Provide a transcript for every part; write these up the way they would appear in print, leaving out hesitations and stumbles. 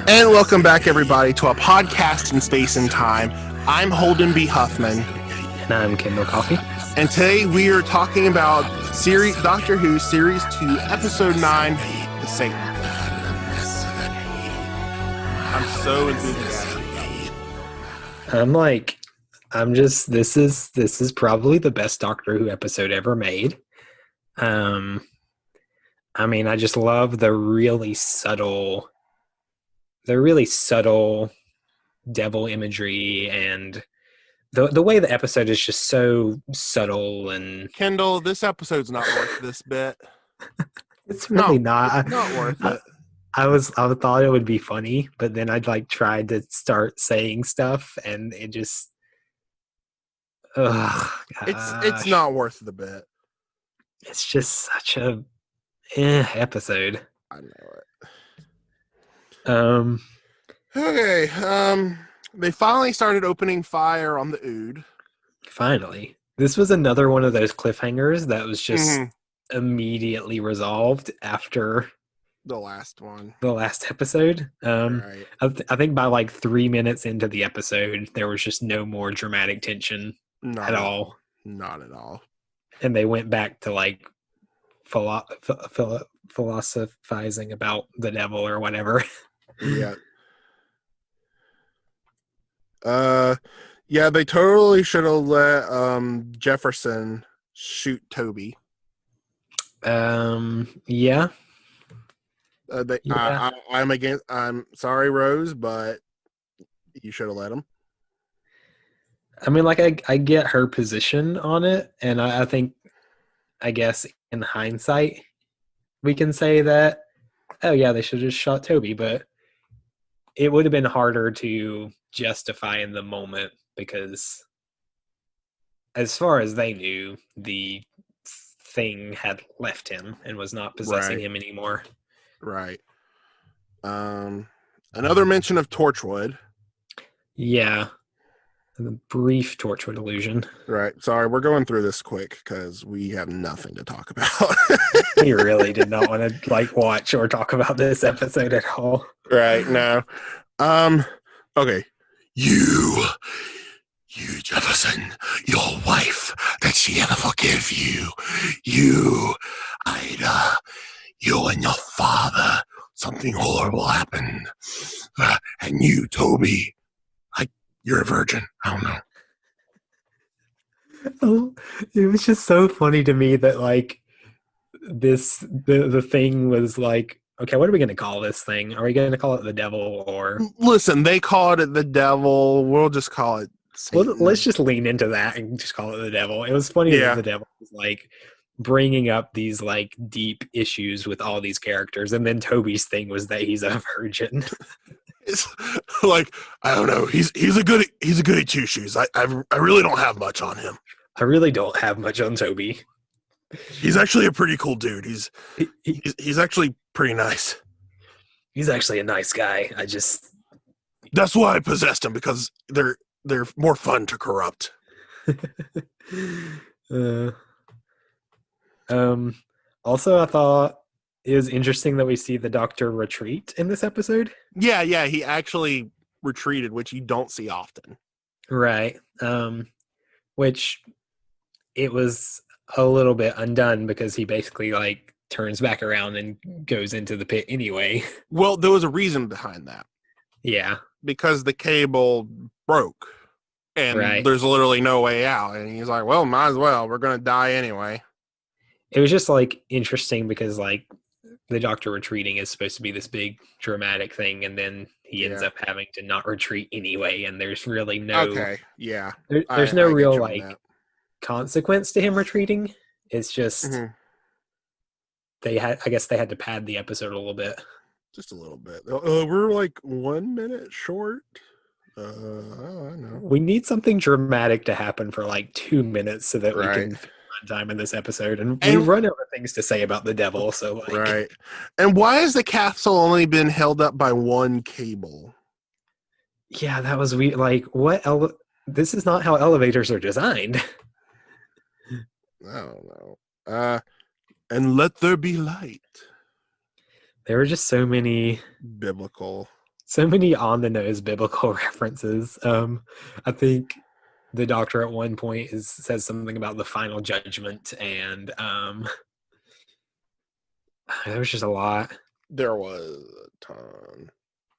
And welcome back, everybody, to a podcast in space and time. I'm Holden B. Huffman. And I'm Kendal Coffee. And today we are talking about Doctor Who Series 2, Episode 9, The Saint. I'm so enthusiastic. This is probably the best Doctor Who episode ever made. I just love the really subtle devil imagery, and the way the episode is just so subtle. And Kendal, this episode's not worth this bit. It's really not. It's not worth it. I thought it would be funny, but then I'd tried to start saying stuff, and it just, it's not worth the bit. It's just such a episode. I know it. Okay. They finally started opening fire on the Ood. Finally, this was another one of those cliffhangers that was just immediately resolved after the last episode. Right. I think by 3 minutes into the episode, there was just no more dramatic tension at all. Not at all. And they went back to philosophizing about the devil or whatever. Yeah. Yeah, they totally should have let Jefferson shoot Toby. Yeah. I'm sorry, Rose, but you should have let him. I get her position on it, and I guess in hindsight, we can say that, oh yeah, they should have just shot Toby, but it would have been harder to justify in the moment because as far as they knew, the thing had left him and was not possessing him anymore. Right. Another mention of Torchwood. Yeah. The brief Torchwood illusion. Right. Sorry, we're going through this quick because we have nothing to talk about. We really did not want to watch or talk about this episode at all. Right. No. Okay. You Jefferson, your wife, did she ever forgive you? You, Ida, you and your father, something horrible happened. And you, Toby, you're a virgin. I don't know. Oh, it was just so funny to me that the thing was okay, what are we going to call this thing? Are we going to call it the devil or? Listen, they called it the devil. We'll just call it Satan. Well, let's just lean into that and just call it the devil. It was funny that the devil was bringing up these deep issues with all these characters, and then Toby's thing was that he's a virgin. It's I don't know. He's a good at two shoes. I really don't have much on him. I really don't have much on Toby. He's actually a pretty cool dude. He's actually pretty nice. He's actually a nice guy. That's why I possessed him, because they're more fun to corrupt. Also, I thought it was interesting that we see the Doctor retreat in this episode. Yeah, he actually retreated, which you don't see often. Right. Which it was a little bit undone because he basically turns back around and goes into the pit anyway. Well, there was a reason behind that. Yeah. Because the cable broke and there's literally no way out. And he's like, well, might as well. We're going to die anyway. It was just interesting because the Doctor retreating is supposed to be this big dramatic thing, and then he ends up having to not retreat anyway, and there's really no there's no real consequence to him retreating. It's just I guess they had to pad the episode a little bit. Just a little bit. We're 1 minute short. I don't know. We need something dramatic to happen for 2 minutes so that we can time in this episode, and we run out of things to say about the devil. So right. And why has the capsule only been held up by one cable? Yeah, that was weird. What? This is not how elevators are designed. I don't know. And let there be light. There were just biblical. so many on the nose biblical references. I think the doctor at one point says something about the final judgment, and there was just a lot. There was a ton.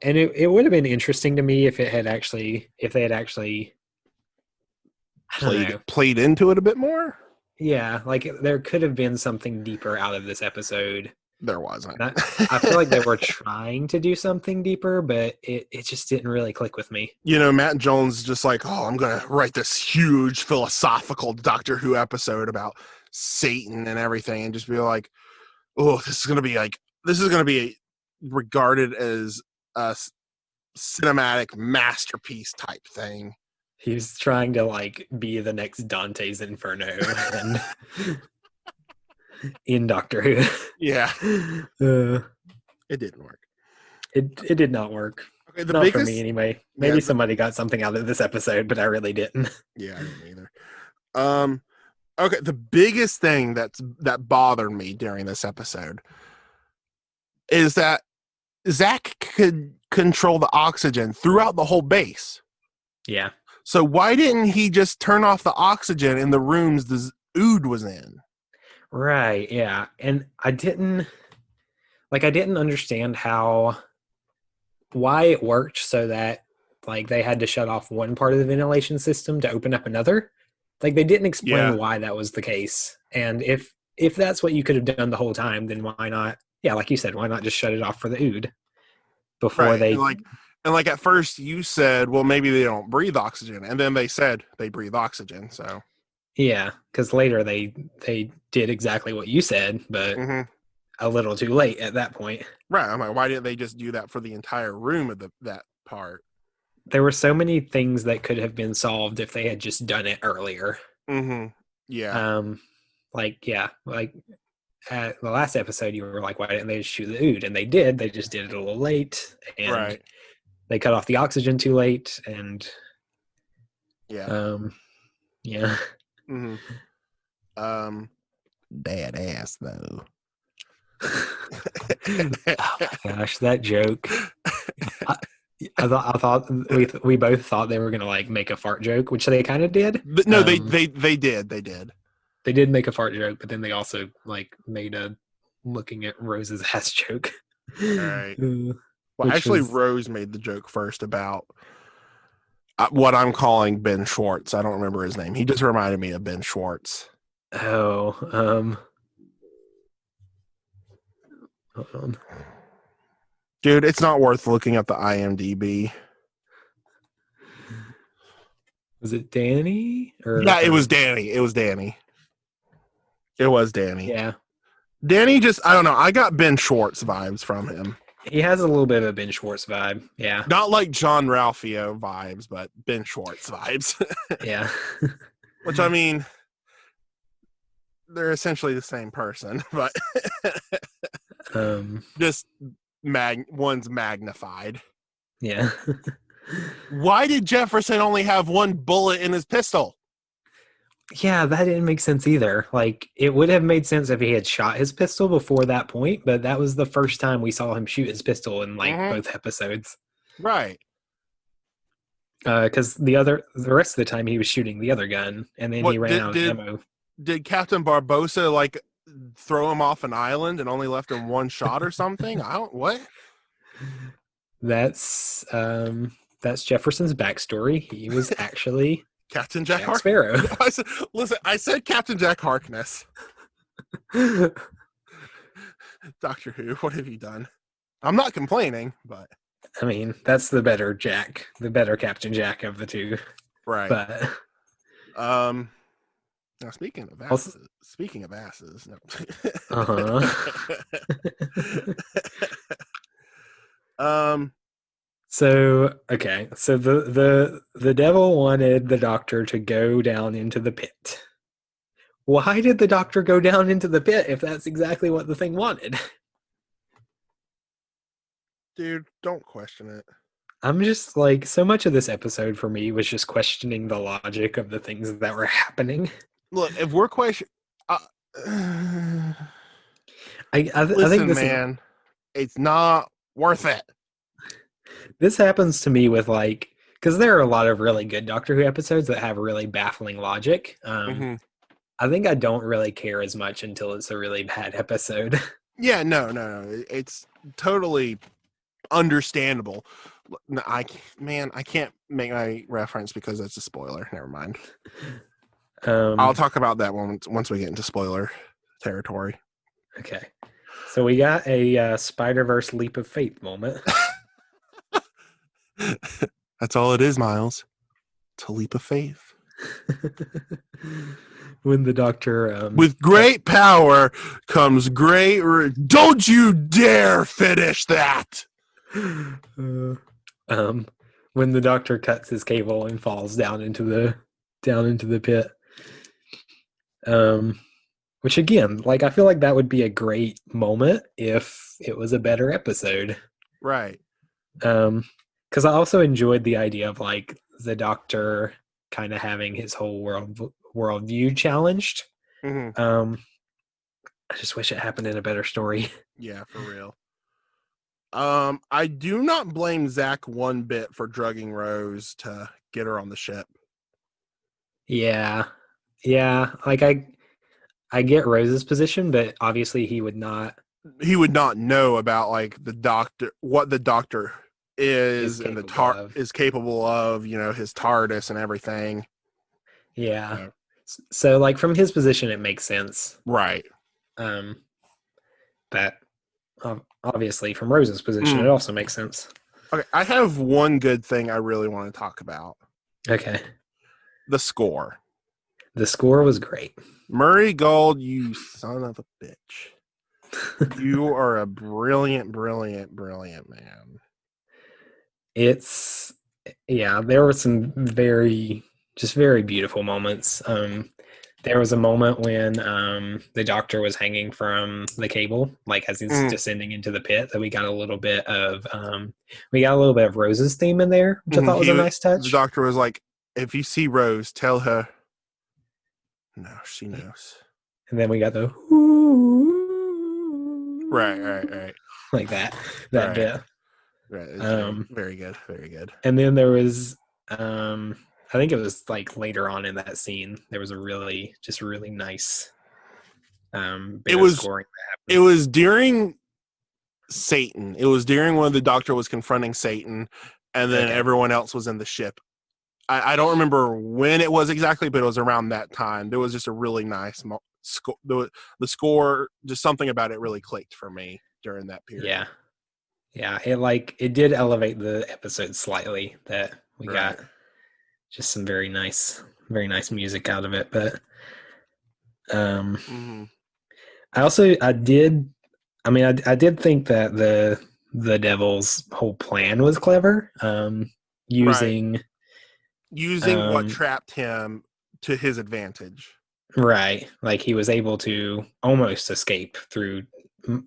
And it would have been interesting to me if they had actually, I don't know. Played into it a bit more. Yeah, like there could have been something deeper out of this episode. There wasn't. I feel like they were trying to do something deeper, but it just didn't really click with me. You know, Matt Jones just like, oh, I'm going to write this huge philosophical Doctor Who episode about Satan and everything, and just be like, oh, this is going to be regarded as a cinematic masterpiece type thing. He's trying to like be the next Dante's Inferno and in Doctor Who. Yeah. It didn't work. It did not work. Okay, not for me anyway. Maybe somebody got something out of this episode, but I really didn't. Yeah, I didn't either. Okay, the biggest thing that bothered me during this episode is that Zach could control the oxygen throughout the whole base. Yeah. So why didn't he just turn off the oxygen in the rooms the Ood was in? Right, yeah. And I didn't understand why it worked so that like they had to shut off one part of the ventilation system to open up another. Like they didn't explain why that was the case. And if that's what you could have done the whole time, then why not? Yeah, like you said, why not just shut it off for the Ood before they And like at first you said, well, maybe they don't breathe oxygen. And then they said they breathe oxygen. So yeah, because later they did exactly what you said, but a little too late at that point. Right. I'm like, why didn't they just do that for the entire room of that part? There were so many things that could have been solved if they had just done it earlier. Yeah. Like at the last episode, you were like, why didn't they just shoot the Ood? And they did. They just did it a little late. And they cut off the oxygen too late. And yeah. Yeah. Badass though. Oh my gosh, that joke. I thought we both thought they were gonna like make a fart joke, which they kind of did. But no, they did. They did make a fart joke, but then they also like made a looking at Rose's ass joke. All right. Well, actually, Rose made the joke first about what I'm calling Ben Schwartz. I don't remember his name. He just reminded me of Ben Schwartz. Oh, hold on. Dude, it's not worth looking at the IMDb. Was it Danny? Yeah, it was Danny. It was Danny. Yeah. Danny just, I don't know. I got Ben Schwartz vibes from him. He has a little bit of a Ben Schwartz vibe. Yeah. Not like John Ralphio vibes, but Ben Schwartz vibes. Yeah. Which, I mean, they're essentially the same person, but just one's magnified. Yeah. Why did Jefferson only have one bullet in his pistol? Yeah, that didn't make sense either. Like, it would have made sense if he had shot his pistol before that point, but that was the first time we saw him shoot his pistol in like both episodes. Right. Because the rest of the time he was shooting the other gun, and then he ran out of ammo. Did Captain Barbosa like throw him off an island and only left him one shot or something? What? That's Jefferson's backstory. He was actually Captain Jack Sparrow. I said Captain Jack Harkness. Doctor Who, what have you done? I'm not complaining, but I mean, that's the better Captain Jack of the two. Right. But now speaking of asses, no. So the devil wanted the Doctor to go down into the pit. Why did the Doctor go down into the pit if that's exactly what the thing wanted? Dude, don't question it. I'm just like, so much of this episode for me was just questioning the logic of the things that were happening. Look, if we're questioning, I think this man. It's not worth it. This happens to me with like, because there are a lot of really good Doctor Who episodes that have really baffling logic. Hmm. I think I don't really care as much until it's a really bad episode. Yeah, no. It's totally understandable. No, I can't make my reference because that's a spoiler. Never mind. I'll Um, talk about that once we get into spoiler territory. okay. So we got a Spider-Verse leap of faith moment. That's all it is, Miles. It's a leap of faith. When the Doctor With great power comes great. Don't you dare finish that. uh, when the Doctor cuts his cable and falls down into the pit. Which again, like I feel like that would be a great moment if it was a better episode. Right. Because I also enjoyed the idea of like the Doctor kind of having his whole worldview challenged. Mm-hmm. I just wish it happened in a better story. Yeah, for real. I do not blame Zach one bit for drugging Rose to get her on the ship. Yeah, like I get Rose's position, but obviously he would not. He would not know about like what the Doctor is and is capable of. You know, his TARDIS and everything. Yeah. So like from his position, it makes sense. Right. But obviously from Rose's position, it also makes sense. Okay, I have one good thing I really want to talk about. Okay. The score. The score was great. Murray Gold, you son of a bitch. You are a brilliant man. There were some very beautiful moments. There was a moment when the Doctor was hanging from the cable, like as he's descending into the pit, that we got a little bit of Rose's theme in there, which I thought was a nice touch. The Doctor was like, if you see Rose, tell her. No, she knows. And then we got the right, like that bit. Right, very good. And then there was, I think it was like later on in that scene, there was a really nice bit of scoring that happened. It was during Satan. It was during when the Doctor was confronting Satan, and then everyone else was in the ship. I don't remember when it was exactly, but it was around that time. There was just a really nice score. The score, just something about it really clicked for me during that period. Yeah. It did elevate the episode slightly. That we got just some very nice music out of it. But I did think that the Devil's whole plan was clever. Using what trapped him to his advantage. Right. Like he was able to almost escape through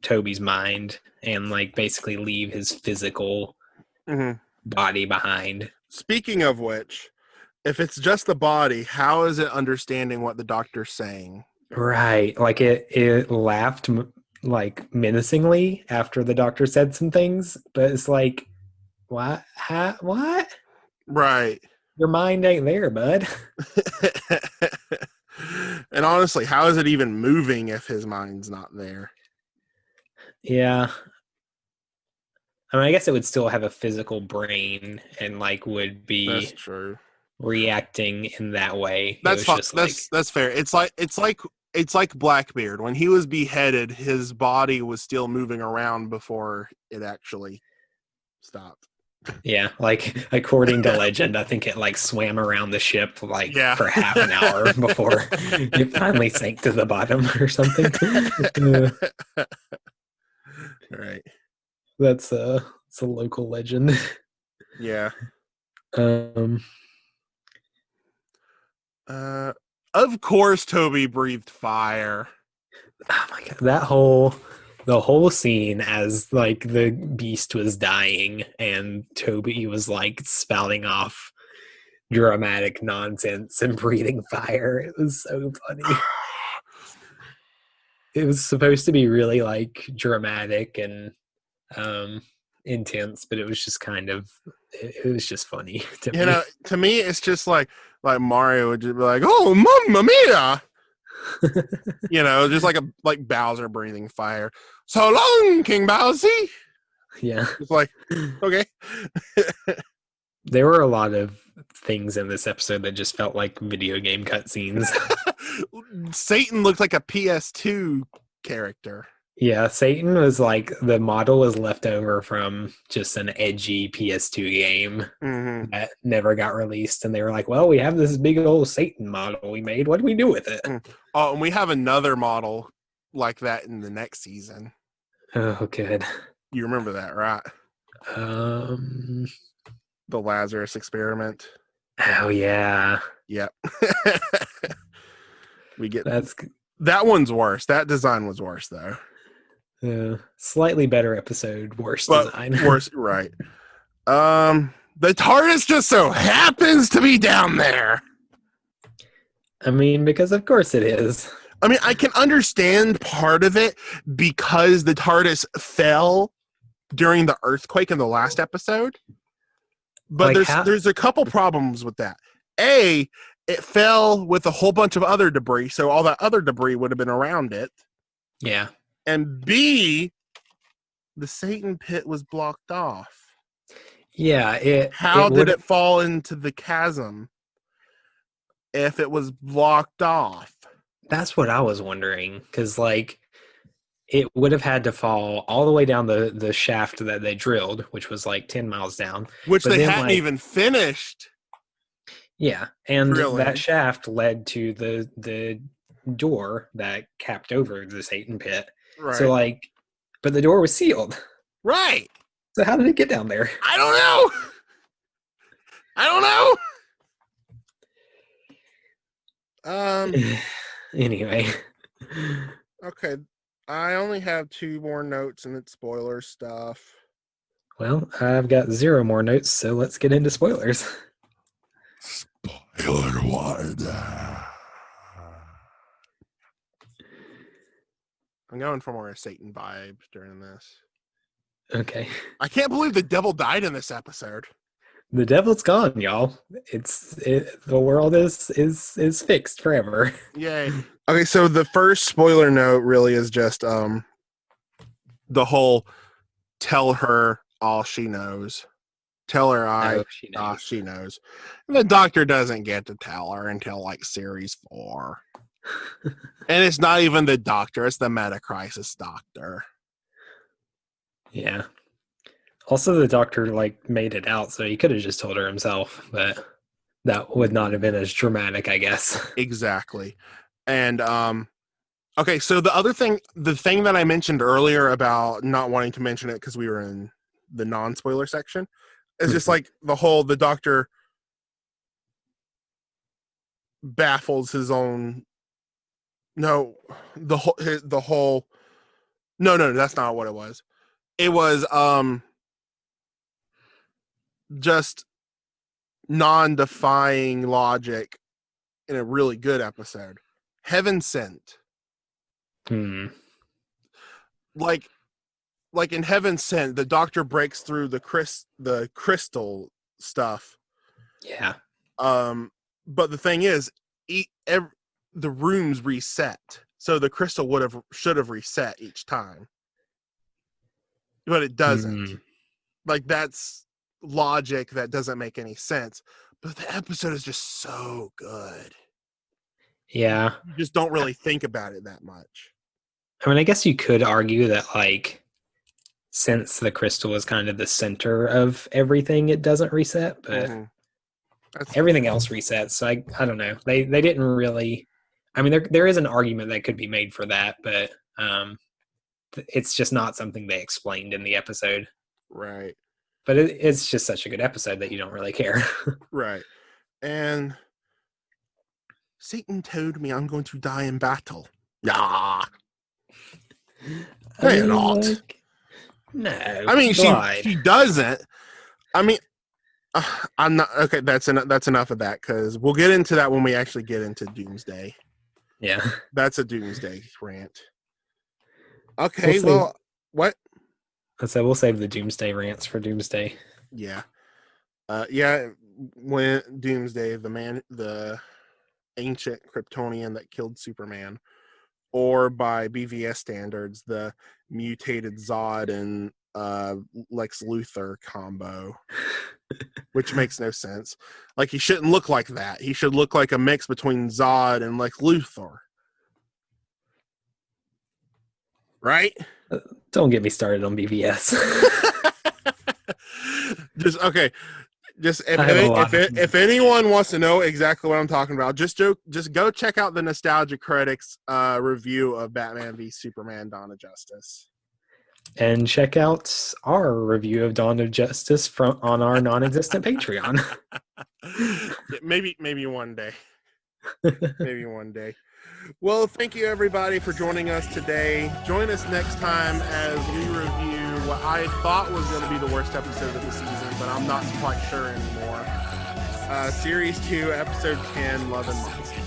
Toby's mind and like basically leave his physical body behind. Speaking of which, if it's just the body, how is it understanding what the Doctor's saying? Right. Like it laughed like menacingly after the Doctor said some things, but it's like, what? What? Right. Your mind ain't there, bud. And honestly, how is it even moving if his mind's not there? Yeah. I mean, I guess it would still have a physical brain and like would be That's true. Reacting in that way. That's that's fair. It's like Blackbeard. When he was beheaded, his body was still moving around before it actually stopped. Yeah, like according to legend, I think it like swam around the ship like for half an hour before it finally sank to the bottom or something. Right. That's it's a local legend. Yeah. Of course Toby breathed fire. Oh my god, the whole scene as like the beast was dying and Toby was like spouting off dramatic nonsense and breathing fire. It was so funny. It was supposed to be really like dramatic and intense, but it was just kind of it was just funny to You me. know, to me, it's just like Mario would just be like, "Oh, mamma mia!" You know, just like Bowser breathing fire. So long, King Bowser. Yeah. It's like, okay. There were a lot of things in this episode that just felt like video game cutscenes. Satan looked like a PS2 character. Yeah, Satan was like the model was left over from just an edgy PS2 game Mm-hmm. that never got released, and they were like, "Well, we have this big old Satan model we made. What do we do with it?" Oh, and we have another model like that in the next season. Oh, good. You remember that, right? Um. The Lazarus experiment. Oh yeah. Yep. We get That's that one's worse. That design was worse though. slightly better episode, worse But design. worse, right? The TARDIS just so happens to be down there. I mean, because of course it is. I mean, I can understand part of it because the TARDIS fell during the earthquake in the last episode. But Like there's a couple problems with that. A, it fell with a whole bunch of other debris, so all that other debris would have been around it. Yeah. And B, the Satan pit was blocked off. Yeah. How did it fall into the chasm if it was blocked off? That's what I was wondering, because like it would have had to fall all the way down the shaft that they drilled, which was like 10 miles down. Which But they then, hadn't like, even finished. Yeah, and drilling. that shaft led to the door that capped over the Satan pit. Right. So like, but the door was sealed. Right. So how did it get down there? I don't know. Anyway. Okay. I only have 2 more notes and it's spoiler stuff. Well, I've got 0 more notes, so let's get into spoilers. Spoiler one. I'm going for more Satan vibes during this. Okay. I can't believe the devil died in this episode. The devil's gone, y'all. The world is fixed forever. Yay. Okay, so the first spoiler note really is just the whole tell her all she knows. Tell her she knows. And the doctor doesn't get to tell her until like series 4. And it's not even the doctor, it's the meta-crisis doctor. Yeah. Also, the doctor like made it out, so he could have just told her himself, but that would not have been as dramatic, I guess. Exactly. And okay, so the thing that I mentioned earlier about not wanting to mention it because we were in the non-spoiler section is just like the doctor baffles his own. No, the whole. No, that's not what it was. It was just non-defying logic in a really good episode. Heaven Sent. Like in Heaven Sent, the doctor breaks through the crystal stuff. Yeah. But the thing is, the rooms reset, so the crystal should have reset each time, but it doesn't. Like that's logic that doesn't make any sense. But the episode is just so good. Yeah. You just don't really think about it that much. I mean, I guess you could argue that, like, since the crystal is kind of the center of everything, it doesn't reset, but everything else resets. So I don't know. They didn't really. I mean, there is an argument that could be made for that, but it's just not something they explained in the episode. Right. But it's just such a good episode that you don't really care. Right. And Satan told me I'm going to die in battle. Yeah. I mean, not. like, no. I mean, she doesn't. I mean, I'm not okay. That's enough of that because we'll get into that when we actually get into Doomsday. Yeah, that's a Doomsday rant. Okay, well, what? So we'll save the Doomsday rants for Doomsday. Yeah. Yeah, when Doomsday, the ancient Kryptonian that killed Superman, or by BVS standards, the mutated Zod and Lex Luthor combo, which makes no sense. Like, he shouldn't look like that. He should look like a mix between Zod and Lex Luthor. Right? Don't get me started on BVS. Just okay. Just if if anyone wants to know exactly what I'm talking about, just go check out the Nostalgia Critics review of Batman v Superman: Dawn of Justice, and check out our review of Dawn of Justice on our non-existent Patreon. maybe one day. Maybe one day. Well, thank you everybody for joining us today. Join us next time as we review what I thought was going to be the worst episode of the season, but I'm not quite sure anymore. Series 2, Episode 10, Love and Monsters.